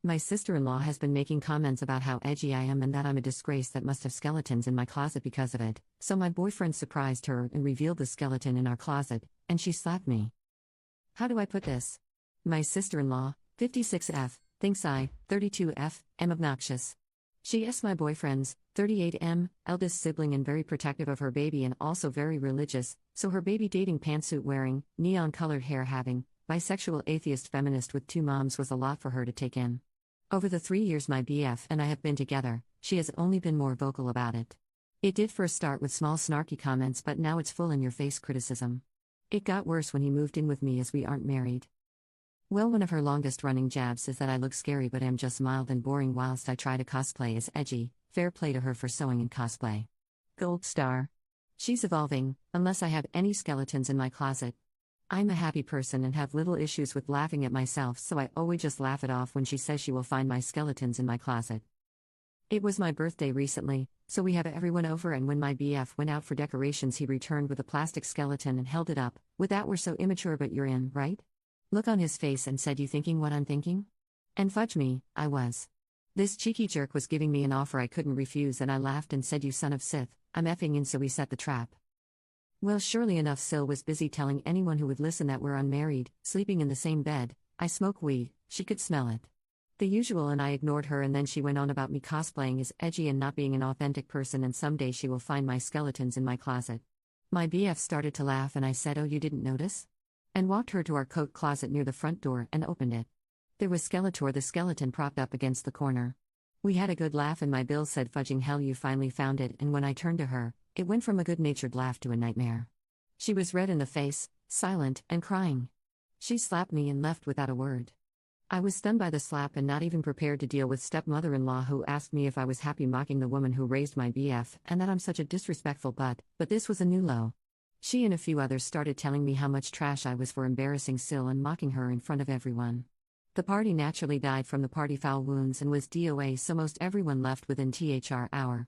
My sister-in-law has been making comments about how edgy I am and that I'm a disgrace that must have skeletons in my closet because of it, so my boyfriend surprised her and revealed the skeleton in our closet, and she slapped me. How do I put this? My sister-in-law, 56F, thinks I, 32F, am obnoxious. She is my boyfriend's, 38M, eldest sibling and very protective of her baby and also very religious, so her baby dating pantsuit wearing, neon-colored hair having, bisexual atheist feminist with two moms was a lot for her to take in. Over the 3 years my BF and I have been together, she has only been more vocal about it. It did first start with small snarky comments, but now it's full in-your-face criticism. It got worse when he moved in with me as we aren't married. Well, one of her longest-running jabs is that I look scary but am just mild and boring whilst I try to cosplay as edgy. Fair play to her for sewing and cosplay. Gold star. She's evolving, unless I have any skeletons in my closet. I'm a happy person and have little issues with laughing at myself, so I always just laugh it off when she says she will find my skeletons in my closet. It was my birthday recently, so we have everyone over, and when my BF went out for decorations he returned with a plastic skeleton and held it up, with that "we're so immature but you're in, right?" look on his face and said, "You thinking what I'm thinking?" And fudge me, I was. This cheeky jerk was giving me an offer I couldn't refuse, and I laughed and said, "You son of Sith, I'm effing in," so we set the trap. Well, surely enough, Sil was busy telling anyone who would listen that we're unmarried, sleeping in the same bed, I smoke weed, she could smell it. The usual, and I ignored her, and then she went on about me cosplaying as edgy and not being an authentic person, and someday she will find my skeletons in my closet. My BF started to laugh and I said, "Oh, you didn't notice?" And walked her to our coat closet near the front door and opened it. There was Skeletor the skeleton propped up against the corner. We had a good laugh and my Bill said, "Fudging hell, you finally found it," and when I turned to her, it went from a good-natured laugh to a nightmare. She was red in the face, silent, and crying. She slapped me and left without a word. I was stunned by the slap and not even prepared to deal with stepmother-in-law who asked me if I was happy mocking the woman who raised my BF and that I'm such a disrespectful butt, but this was a new low. She and a few others started telling me how much trash I was for embarrassing Sil and mocking her in front of everyone. The party naturally died from the party foul wounds and was DOA, so most everyone left within THR hour.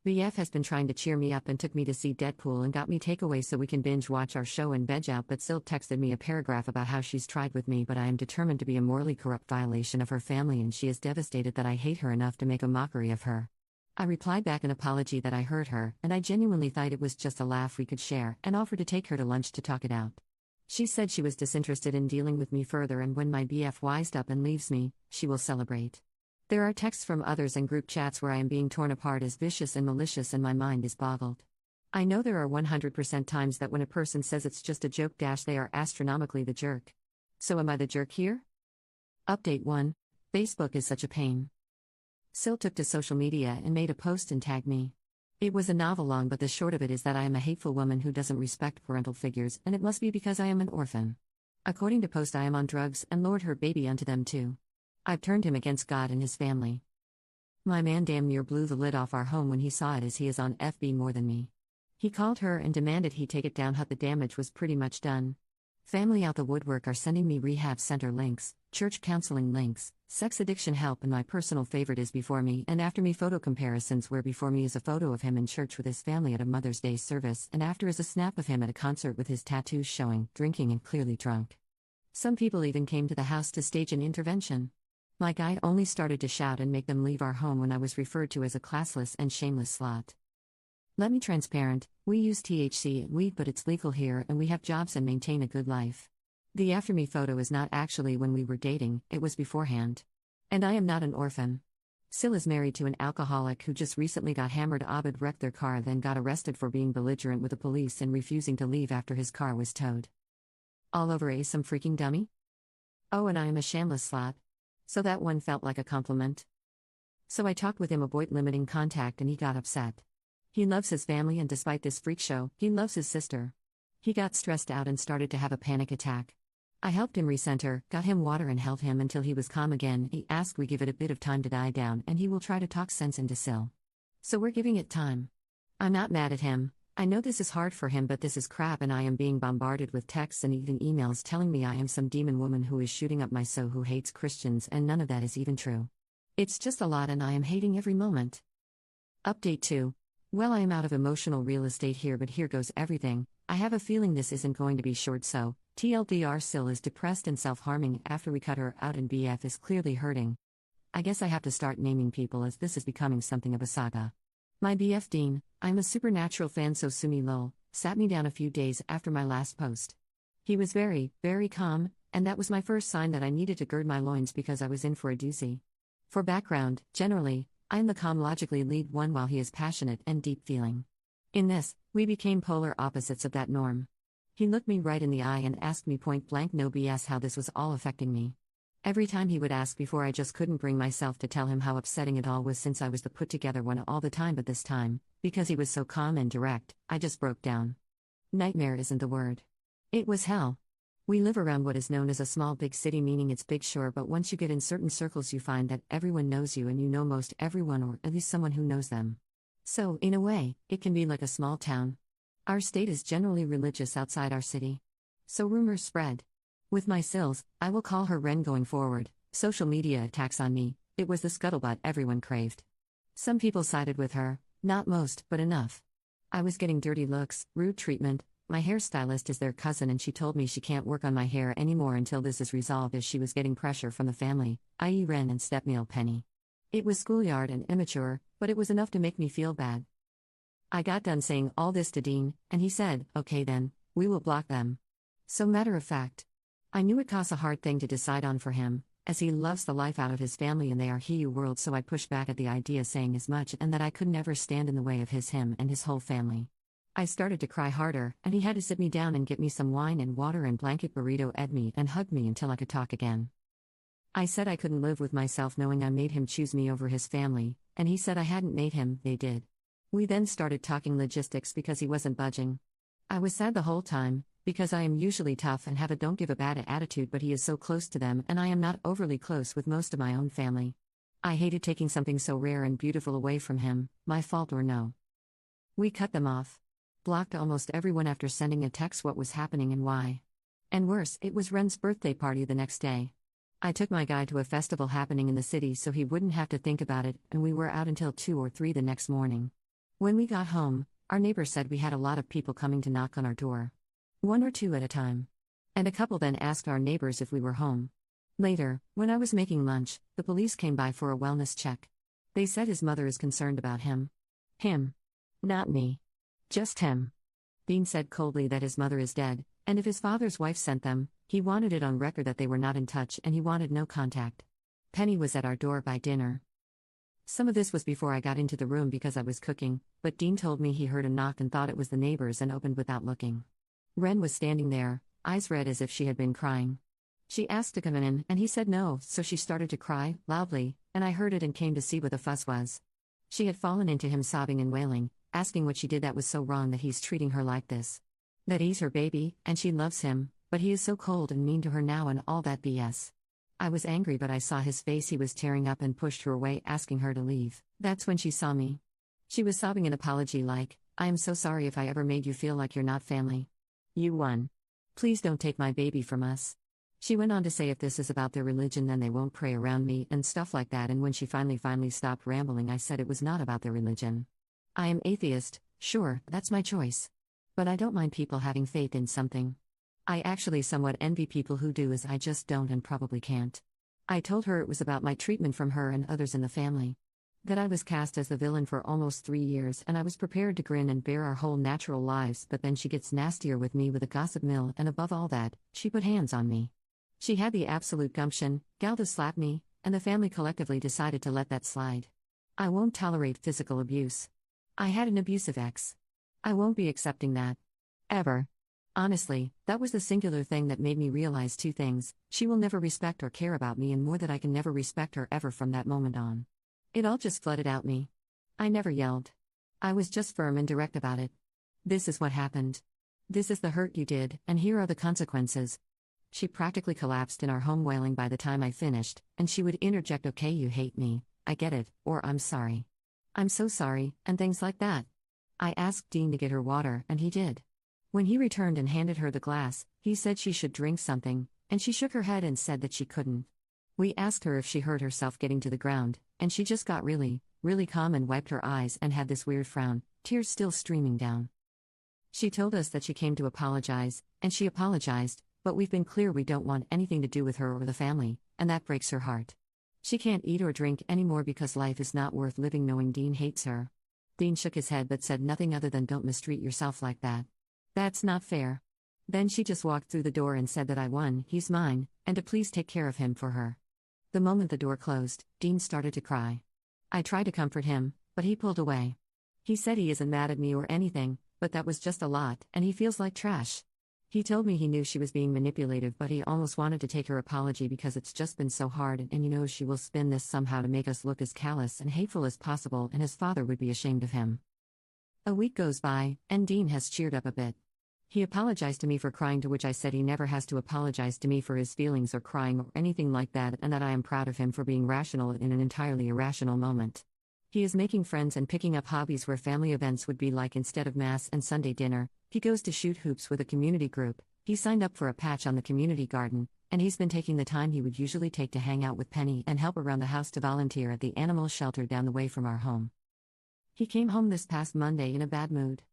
BF has been trying to cheer me up and took me to see Deadpool and got me takeaway so we can binge watch our show and veg out, but Sil texted me a paragraph about how she's tried with me but I am determined to be a morally corrupt violation of her family and she is devastated that I hate her enough to make a mockery of her. I replied back an apology that I hurt her and I genuinely thought it was just a laugh we could share and offered to take her to lunch to talk it out. She said she was disinterested in dealing with me further and when my BF wised up and leaves me, she will celebrate. There are texts from others and group chats where I am being torn apart as vicious and malicious and my mind is boggled. I know there are 100% times that when a person says it's just a joke they are astronomically the jerk. So am I the jerk here? Update 1. Facebook is such a pain. Sil took to social media and made a post and tagged me. It was a novel long, but the short of it is that I am a hateful woman who doesn't respect parental figures, and it must be because I am an orphan. According to post, I am on drugs and lured her baby unto them too. I've turned him against God and his family. My man damn near blew the lid off our home when he saw it, as he is on FB more than me. He called her and demanded he take it down. The damage was pretty much done. Family out the woodwork are sending me rehab center links, church counseling links, sex addiction help, and my personal favorite is before me and after me photo comparisons, where before me is a photo of him in church with his family at a Mother's Day service and after is a snap of him at a concert with his tattoos showing, drinking and clearly drunk. Some people even came to the house to stage an intervention. My guy only started to shout and make them leave our home when I was referred to as a classless and shameless slut. Let me transparent, we use THC and weed, but it's legal here and we have jobs and maintain a good life. The after me photo is not actually when we were dating, it was beforehand. And I am not an orphan. Sil is married to an alcoholic who just recently got hammered. Abed wrecked their car, then got arrested for being belligerent with the police and refusing to leave after his car was towed. All over some freaking dummy? Oh, and I am a shameless slut. So that one felt like a compliment. So I talked with him about limiting contact and he got upset. He loves his family and despite this freak show, he loves his sister. He got stressed out and started to have a panic attack. I helped him recenter, got him water and held him until he was calm again. He asked we give it a bit of time to die down and he will try to talk sense into Sil. So we're giving it time. I'm not mad at him. I know this is hard for him, but this is crap and I am being bombarded with texts and even emails telling me I am some demon woman who is shooting up my soul who hates Christians, and none of that is even true. It's just a lot and I am hating every moment. Update 2. Well, I am out of emotional real estate here, but here goes everything. I have a feeling this isn't going to be short, so TLDR, Sil is depressed and self-harming after we cut her out and BF is clearly hurting. I guess I have to start naming people as this is becoming something of a saga. My BF Dean, I'm a supernatural fan, so Sumi lol, sat me down a few days after my last post. He was very, very calm, and that was my first sign that I needed to gird my loins because I was in for a doozy. For background, generally, I am the calm, logically lead one while he is passionate and deep feeling. In this, we became polar opposites of that norm. He looked me right in the eye and asked me point blank, no BS, how this was all affecting me. Every time he would ask before, I just couldn't bring myself to tell him how upsetting it all was, since I was the put together one all the time, but this time, because he was so calm and direct, I just broke down. Nightmare isn't the word. It was hell. We live around what is known as a small big city, meaning it's big, sure, but once you get in certain circles you find that everyone knows you and you know most everyone, or at least someone who knows them. So, in a way, it can be like a small town. Our state is generally religious outside our city. So rumors spread. With my Sills, I will call her Ren going forward, social media attacks on me, it was the scuttlebutt everyone craved. Some people sided with her, not most, but enough. I was getting dirty looks, rude treatment. My hairstylist is their cousin and she told me she can't work on my hair anymore until this is resolved, as she was getting pressure from the family, i.e. Ren and stepmeal Penny. It was schoolyard and immature, but it was enough to make me feel bad. I got done saying all this to Dean, and he said, okay then, we will block them. So matter of fact. I knew it costs a hard thing to decide on for him, as he loves the life out of his family and they are Hiyu world, so I pushed back at the idea, saying as much and that I could never stand in the way of him and his whole family. I started to cry harder, and he had to sit me down and get me some wine and water and blanket burrito, ed me and hugged me until I could talk again. I said I couldn't live with myself knowing I made him choose me over his family, and he said I hadn't made him, they did. We then started talking logistics because he wasn't budging. I was sad the whole time, because I am usually tough and have a don't give a bad attitude, but he is so close to them and I am not overly close with most of my own family. I hated taking something so rare and beautiful away from him, my fault or no. We cut them off. Blocked almost everyone after sending a text what was happening and why. And worse, it was Ren's birthday party the next day. I took my guy to a festival happening in the city so he wouldn't have to think about it, and we were out until 2 or 3 the next morning. When we got home, our neighbor said we had a lot of people coming to knock on our door. 1 or 2 at a time. And a couple then asked our neighbors if we were home. Later, when I was making lunch, the police came by for a wellness check. They said his mother is concerned about him. Him. Not me. Just him. Dean said coldly that his mother is dead, and if his father's wife sent them, he wanted it on record that they were not in touch and he wanted no contact. Penny was at our door by dinner. Some of this was before I got into the room because I was cooking, but Dean told me he heard a knock and thought it was the neighbors and opened without looking. Ren was standing there, eyes red as if she had been crying. She asked to come in and he said no, so she started to cry, loudly, and I heard it and came to see what the fuss was. She had fallen into him sobbing and wailing, asking what she did that was so wrong that he's treating her like this. That he's her baby, and she loves him, but he is so cold and mean to her now and all that BS. I was angry, but I saw his face, he was tearing up and pushed her away, asking her to leave. That's when she saw me. She was sobbing an apology like, I am so sorry if I ever made you feel like you're not family. You won. Please don't take my baby from us. She went on to say if this is about their religion then they won't pray around me and stuff like that, and when she finally stopped rambling I said it was not about their religion. I am atheist, sure, that's my choice. But I don't mind people having faith in something. I actually somewhat envy people who do, as I just don't and probably can't. I told her it was about my treatment from her and others in the family. That I was cast as the villain for almost 3 years and I was prepared to grin and bear our whole natural lives, but then she gets nastier with me with a gossip mill, and above all that, she put hands on me. She had the absolute gumption, gal, to slap me, and the family collectively decided to let that slide. I won't tolerate physical abuse. I had an abusive ex. I won't be accepting that. Ever. Honestly, that was the singular thing that made me realize 2 things: she will never respect or care about me, and more, that I can never respect her ever from that moment on. It all just flooded out me. I never yelled. I was just firm and direct about it. This is what happened. This is the hurt you did, and here are the consequences. She practically collapsed in our home wailing by the time I finished, and she would interject, okay, you hate me, I get it, or I'm sorry. I'm so sorry, and things like that. I asked Dean to get her water, and he did. When he returned and handed her the glass, he said she should drink something, and she shook her head and said that she couldn't. We asked her if she hurt herself getting to the ground, and she just got really calm and wiped her eyes and had this weird frown, tears still streaming down. She told us that she came to apologize, and she apologized, but we've been clear we don't want anything to do with her or the family, and that breaks her heart. She can't eat or drink anymore because life is not worth living knowing Dean hates her. Dean shook his head but said nothing other than don't mistreat yourself like that. That's not fair. Then she just walked through the door and said that I won, he's mine, and to please take care of him for her. The moment the door closed, Dean started to cry. I tried to comfort him, but he pulled away. He said he isn't mad at me or anything, but that was just a lot, and he feels like trash. He told me he knew she was being manipulative, but he almost wanted to take her apology because it's just been so hard, and she will spin this somehow to make us look as callous and hateful as possible, and his father would be ashamed of him. A week goes by, and Dean has cheered up a bit. He apologized to me for crying, to which I said he never has to apologize to me for his feelings or crying or anything like that, and that I am proud of him for being rational in an entirely irrational moment. He is making friends and picking up hobbies where family events would be like instead of Mass and Sunday dinner. He goes to shoot hoops with a community group, he signed up for a patch on the community garden, and he's been taking the time he would usually take to hang out with Penny and help around the house to volunteer at the animal shelter down the way from our home. He came home this past Monday in a bad mood.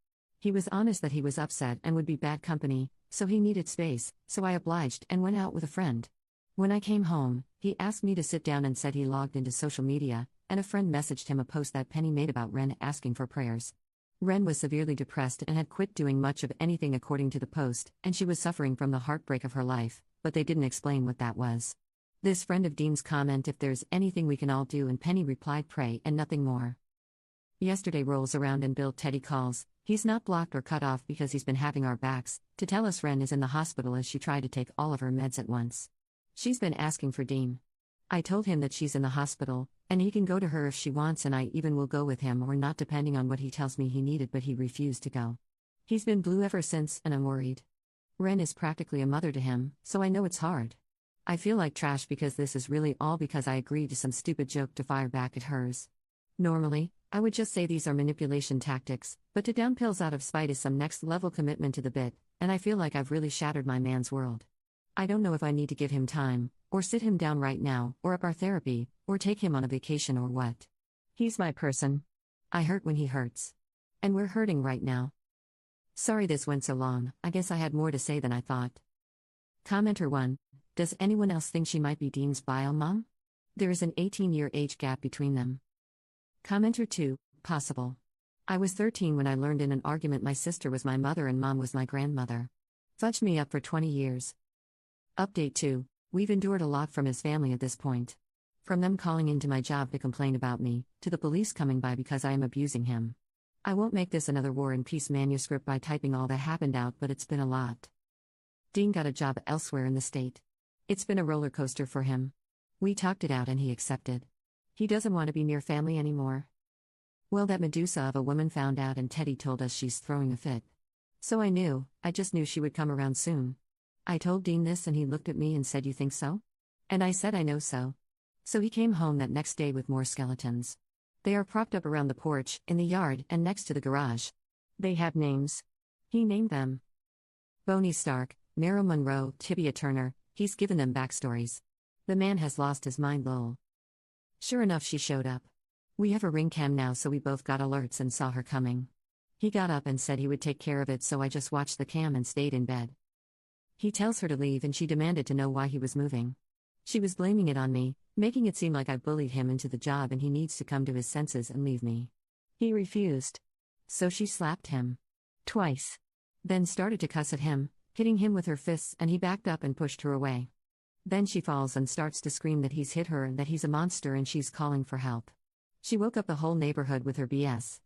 He was honest that he was upset and would be bad company, so he needed space, so I obliged and went out with a friend. When I came home, he asked me to sit down and said he logged into social media, and a friend messaged him a post that Penny made about Ren asking for prayers. Ren was severely depressed and had quit doing much of anything according to the post, and she was suffering from the heartbreak of her life, but they didn't explain what that was. This friend of Dean's comment if there's anything we can all do, and Penny replied pray and nothing more. Yesterday rolls around and Bill Teddy calls, he's not blocked or cut off because he's been having our backs, to tell us Ren is in the hospital as she tried to take all of her meds at once. She's been asking for Dean. I told him that she's in the hospital, and he can go to her if she wants, and I even will go with him or not depending on what he tells me he needed, but he refused to go. He's been blue ever since, and I'm worried. Ren is practically a mother to him, so I know it's hard. I feel like trash because this is really all because I agreed to some stupid joke to fire back at hers. Normally, I would just say these are manipulation tactics, but to down pills out of spite is some next level commitment to the bit, and I feel like I've really shattered my man's world. I don't know if I need to give him time, or sit him down right now, or up our therapy, or take him on a vacation or what. He's my person. I hurt when he hurts. And we're hurting right now. Sorry this went so long, I guess I had more to say than I thought. Commenter 1. Does anyone else think she might be Dean's bio mom? There is an 18-year age gap between them. Commenter 2. Possible. I was 13 when I learned in an argument my sister was my mother and mom was my grandmother. Fudged me up for 20 years. Update 2. We've endured a lot from his family at this point. From them calling into my job to complain about me, to the police coming by because I am abusing him. I won't make this another War and Peace manuscript by typing all that happened out, but it's been a lot. Dean got a job elsewhere in the state. It's been a roller coaster for him. We talked it out and he accepted. He doesn't want to be near family anymore. Well, that Medusa of a woman found out and Teddy told us she's throwing a fit. So I just knew she would come around soon. I told Dean this and he looked at me and said, "You think so?" And I said, "I know so." So he came home that next day with more skeletons. They are propped up around the porch, in the yard, and next to the garage. They have names. He named them. Boney Stark, Meryl Monroe, Tibia Turner, he's given them backstories. The man has lost his mind, lol. Sure enough, she showed up. We have a ring cam now, so we both got alerts and saw her coming. He got up and said he would take care of it, so I just watched the cam and stayed in bed. He tells her to leave and she demanded to know why he was moving. She was blaming it on me, making it seem like I bullied him into the job and he needs to come to his senses and leave me. He refused. So she slapped him. Twice. Then started to cuss at him, hitting him with her fists, and he backed up and pushed her away. Then she falls and starts to scream that he's hit her and that he's a monster and she's calling for help. She woke up the whole neighborhood with her BS.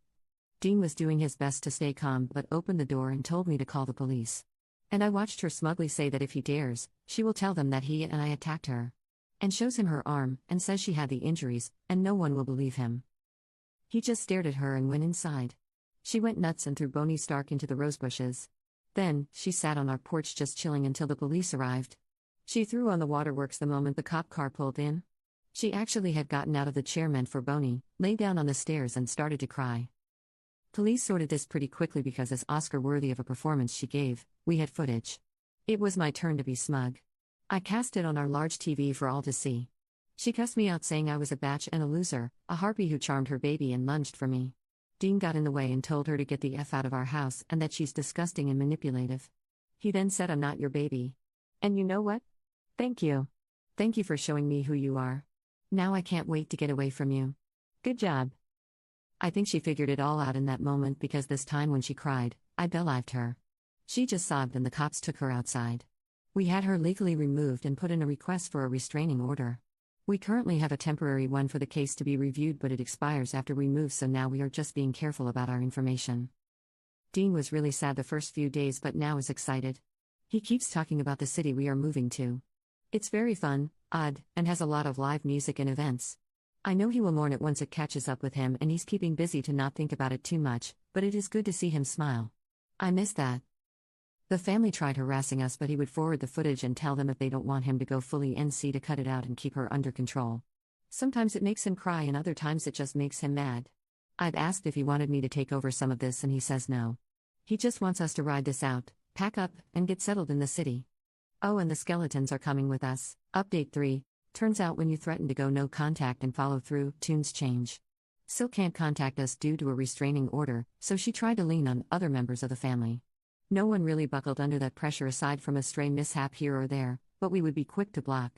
Dean was doing his best to stay calm but opened the door and told me to call the police. And I watched her smugly say that if he dares, she will tell them that he and I attacked her. And shows him her arm, and says she had the injuries, and no one will believe him. He just stared at her and went inside. She went nuts and threw Boney Stark into the rosebushes. Then, she sat on our porch just chilling until the police arrived. She threw on the waterworks the moment the cop car pulled in. She actually had gotten out of the chair meant for Boney, lay down on the stairs and started to cry. Police sorted this pretty quickly because as Oscar-worthy of a performance she gave, we had footage. It was my turn to be smug. I cast it on our large TV for all to see. She cussed me out saying I was a batch and a loser, a harpy who charmed her baby and lunged for me. Dean got in the way and told her to get the F out of our house and that she's disgusting and manipulative. He then said, "I'm not your baby. And you know what? Thank you. Thank you for showing me who you are. Now I can't wait to get away from you. Good job. I think she figured it all out in that moment because this time when she cried, I believed her. She just sobbed and the cops took her outside. We had her legally removed and put in a request for a restraining order. We currently have a temporary one for the case to be reviewed, but it expires after we move, so now we are just being careful about our information. Dean was really sad the first few days but now is excited. He keeps talking about the city we are moving to. It's very fun, odd, and has a lot of live music and events. I know he will mourn it once it catches up with him, and he's keeping busy to not think about it too much, but it is good to see him smile. I miss that. The family tried harassing us, but he would forward the footage and tell them if they don't want him to go fully NC to cut it out and keep her under control. Sometimes it makes him cry and other times it just makes him mad. I've asked if he wanted me to take over some of this and he says no. He just wants us to ride this out, pack up, and get settled in the city. Oh, and the skeletons are coming with us. Update 3. Turns out when you threaten to go no contact and follow through, tunes change. Sil can't contact us due to a restraining order, so she tried to lean on other members of the family. No one really buckled under that pressure aside from a stray mishap here or there, but we would be quick to block.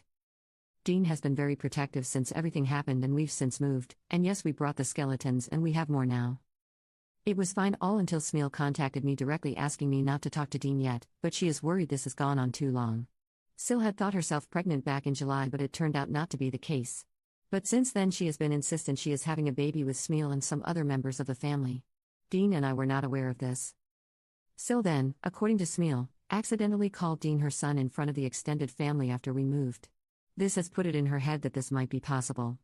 Dean has been very protective since everything happened and we've since moved, and yes, we brought the skeletons and we have more now. It was fine all until Smeel contacted me directly asking me not to talk to Dean yet, but she is worried this has gone on too long. Sil had thought herself pregnant back in July, but it turned out not to be the case. But since then she has been insistent she is having a baby with Smeel and some other members of the family. Dean and I were not aware of this. Sil then, according to Smeel, accidentally called Dean her son in front of the extended family after we moved. This has put it in her head that this might be possible.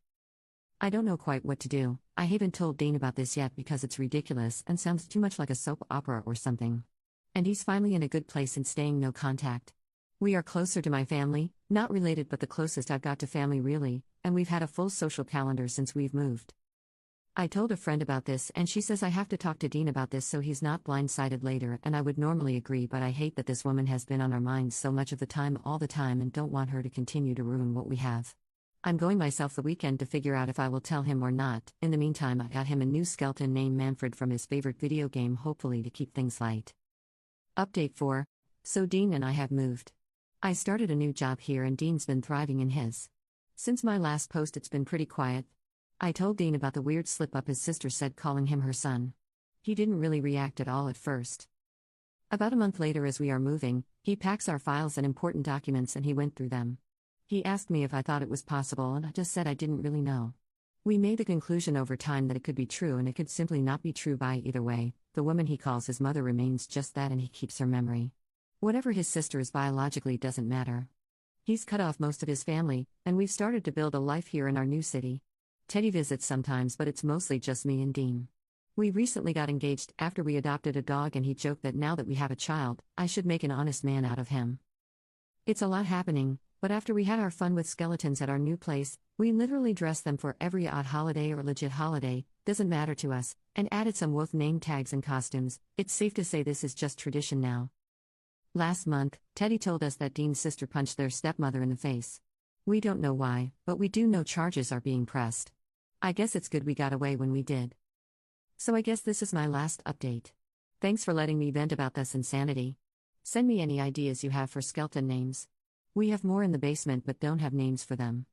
I don't know quite what to do. I haven't told Dean about this yet because it's ridiculous and sounds too much like a soap opera or something. And he's finally in a good place and staying no contact. We are closer to my family, not related but the closest I've got to family really, and we've had a full social calendar since we've moved. I told a friend about this and she says I have to talk to Dean about this so he's not blindsided later, and I would normally agree, but I hate that this woman has been on our minds so much of the time all the time and don't want her to continue to ruin what we have. I'm going myself the weekend to figure out if I will tell him or not. In the meantime, I got him a new skeleton named Manfred from his favorite video game, hopefully to keep things light. Update 4. So Dean and I have moved. I started a new job here and Dean's been thriving in his. Since my last post it's been pretty quiet. I told Dean about the weird slip-up his sister said calling him her son. He didn't really react at all at first. About a month later, as we are moving, he packs our files and important documents and he went through them. He asked me if I thought it was possible and I just said I didn't really know. We made the conclusion over time that it could be true and it could simply not be true. By either way, the woman he calls his mother remains just that and he keeps her memory. Whatever his sister is biologically doesn't matter. He's cut off most of his family, and we've started to build a life here in our new city. Teddy visits sometimes, but it's mostly just me and Dean. We recently got engaged after we adopted a dog and he joked that now that we have a child, I should make an honest man out of him. It's a lot happening, but after we had our fun with skeletons at our new place, we literally dressed them for every odd holiday or legit holiday, doesn't matter to us, and added some wolf name tags and costumes. It's safe to say this is just tradition now. Last month, Teddy told us that Dean's sister punched their stepmother in the face. We don't know why, but we do know charges are being pressed. I guess it's good we got away when we did. So I guess this is my last update. Thanks for letting me vent about this insanity. Send me any ideas you have for skeleton names. We have more in the basement but don't have names for them.